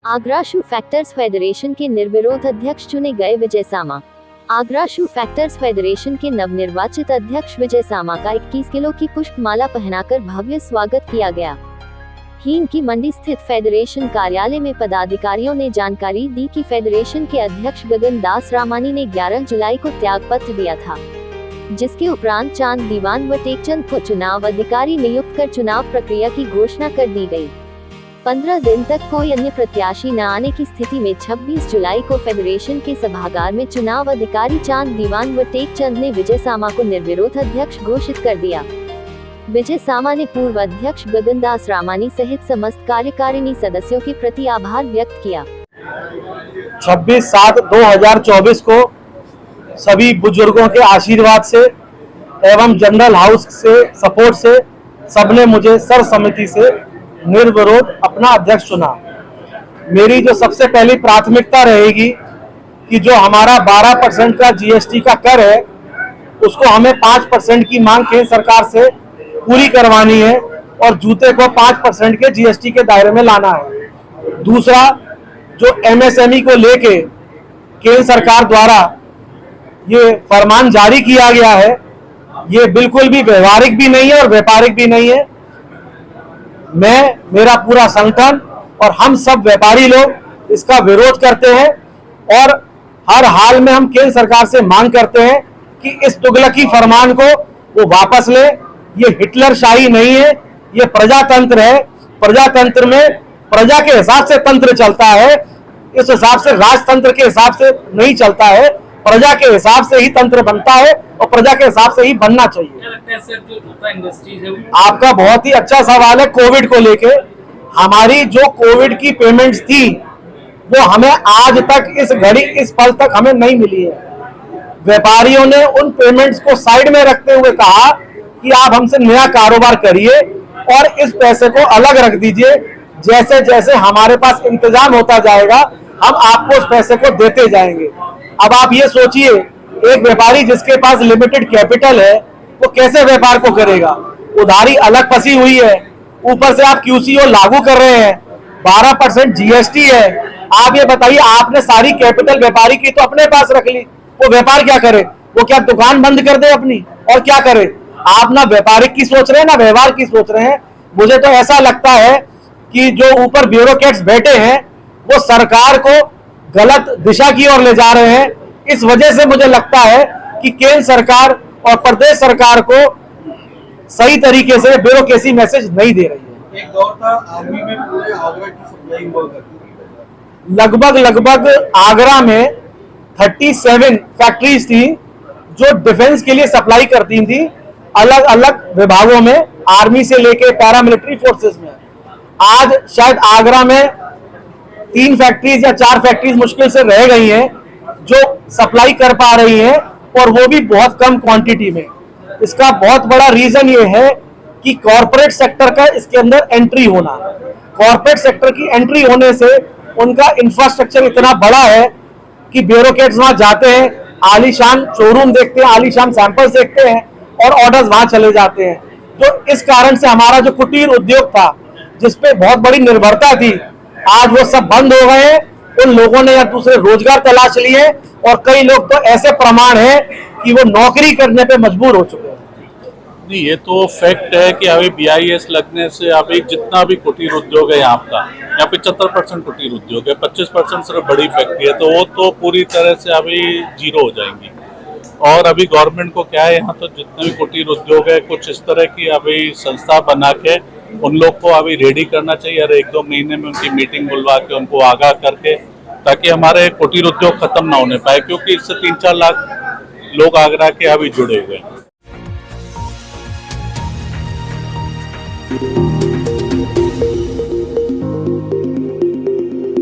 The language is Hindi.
आगरा शू फैक्टर्स फेडरेशन के निर्विरोध अध्यक्ष चुने गए विजय सामा। आगरा शू फैक्टर्स फेडरेशन के नवनिर्वाचित अध्यक्ष विजय सामा का 21 किलो की पुष्पमाला पहनाकर भव्य स्वागत किया गया। हीन की मंडी स्थित फेडरेशन कार्यालय में पदाधिकारियों ने जानकारी दी कि फेडरेशन के अध्यक्ष गगन दास रामानी ने 11 जुलाई को त्याग पत्र दिया था, जिसके उपरांत चांद दीवान व टेकचंद को चुनाव अधिकारी नियुक्त कर चुनाव प्रक्रिया की घोषणा कर दी गई। 15 दिन तक कोई अन्य प्रत्याशी न आने की स्थिति में 26 जुलाई को फेडरेशन के सभागार में चुनाव अधिकारी चांद दीवान व टेकचंद ने विजय सामा को निर्विरोध अध्यक्छ घोषित कर दिया। विजय सामा ने पूर्व अध्यक्ष गगन दास रामानी सहित समस्त कार्यकारिणी सदस्यों के प्रति आभार व्यक्त किया। 26/7/2024 को सभी बुजुर्गों के आशीर्वाद से एवं जनरल हाउस से सपोर्ट से सबने मुझे सर्वसम्मति से निर्विरोध अपना अध्यक्ष चुना। मेरी जो सबसे पहली प्राथमिकता रहेगी कि जो हमारा 12% का जीएसटी का कर है उसको हमें 5% की मांग केंद्र सरकार से पूरी करवानी है और जूते को 5% के जीएसटी के दायरे में लाना है। दूसरा, जो एमएसएमई को लेके केंद्र सरकार द्वारा ये फरमान जारी किया गया है, ये बिल्कुल भी व्यवहारिक भी नहीं है और व्यापारिक भी नहीं है। मेरा पूरा संगठन और हम सब व्यापारी लोग इसका विरोध करते हैं और हर हाल में हम केंद्र सरकार से मांग करते हैं कि इस तुगलकी फरमान को वो वापस ले। ये हिटलरशाही नहीं है, ये प्रजातंत्र है। प्रजातंत्र में प्रजा के हिसाब से तंत्र चलता है, इस हिसाब से राजतंत्र के हिसाब से नहीं चलता है। प्रजा के हिसाब से ही तंत्र बनता है और प्रजा के हिसाब से ही बनना चाहिए। आपका बहुत ही अच्छा सवाल है। कोविड को लेके हमारी जो कोविड की पेमेंट्स थी वो हमें आज तक इस घड़ी इस पल तक हमें नहीं मिली है। व्यापारियों ने उन पेमेंट्स को साइड में रखते हुए कहा कि आप हमसे नया कारोबार करिए और इस पैसे को अलग रख दीजिए। जैसे जैसे हमारे पास इंतजाम होता जाएगा हम आपको उस पैसे को देते जाएंगे। अब आप ये सोचिए, एक व्यापारी जिसके पास लिमिटेड कैपिटल है वो कैसे व्यापार को करेगा? उधारी अलग फंसी हुई है, ऊपर से आप क्यूसीओ लागू कर रहे हैं, 12% जीएसटी है। आप ये बताइए, आपने सारी कैपिटल व्यापारी की तो अपने पास रख ली, वो व्यापार क्या करे? वो क्या दुकान बंद कर दे अपनी और क्या करे? आप ना व्यापारिक की सोच रहे हैं ना व्यवहार की सोच रहे हैं। मुझे तो ऐसा लगता है कि जो ऊपर ब्यूरोक्रेट्स बैठे हैं वो सरकार को गलत दिशा की ओर ले जा रहे हैं। इस वजह से मुझे लगता है कि केंद्र सरकार और प्रदेश सरकार को सही तरीके से ब्यूरोक्रेसी मैसेज नहीं दे रही है। एक दौर था आर्मी में पूरे आगरा की सप्लाई हुआ करती थी। लगभग आगरा में 37 फैक्ट्रीज थी जो डिफेंस के लिए सप्लाई करती थी अलग अलग विभागों में, आर्मी से लेके पैरामिलिट्री फोर्सेस में। आज शायद आगरा में 3 फैक्ट्रीज या 4 फैक्ट्रीज मुश्किल से रह गई हैं जो सप्लाई कर पा रही हैं और वो भी बहुत कम क्वांटिटी में। इसका बहुत बड़ा रीजन ये है कि कॉरपोरेट सेक्टर का इसके अंदर एंट्री होना। कॉरपोरेट सेक्टर की एंट्री होने से उनका इंफ्रास्ट्रक्चर इतना बड़ा है कि ब्यूरोक्रेट्स वहां जाते हैं, आलीशान शोरूम देखते हैं, आलीशान सैंपल्स देखते हैं और ऑर्डर्स वहां चले जाते हैं। तो इस कारण से हमारा जो कुटीर उद्योग था जिसपे बहुत बड़ी निर्भरता थी, आज वो सब बंद हो गए हैं। उन लोगों ने या दूसरे रोजगार तलाश लिए और कई लोग तो ऐसे प्रमाण है कि वो नौकरी करने पे मजबूर हो चुके हैं। नहीं, ये तो फैक्ट है कि अभी BIS लगने से अभी जितना भी कुटीर उद्योग है यहाँ का, यहाँ 75% कुटीर उद्योग है, 25% सिर्फ बड़ी फैक्ट्री है, तो वो तो पूरी तरह से अभी जीरो हो जाएंगी। और अभी गवर्नमेंट को क्या है, यहाँ तो जितने भी कुटीर उद्योग है कुछ इस तरह की अभी संस्था बना के उन लोग को अभी रेडी करना चाहिए और 1-2 महीने में उनकी मीटिंग बुलवा के उनको आगाह करके, ताकि हमारे कुटीर उद्योग खत्म ना होने पाए, क्योंकि इससे 3-4 लाख लोग आगरा के अभी जुड़े हुए हैं।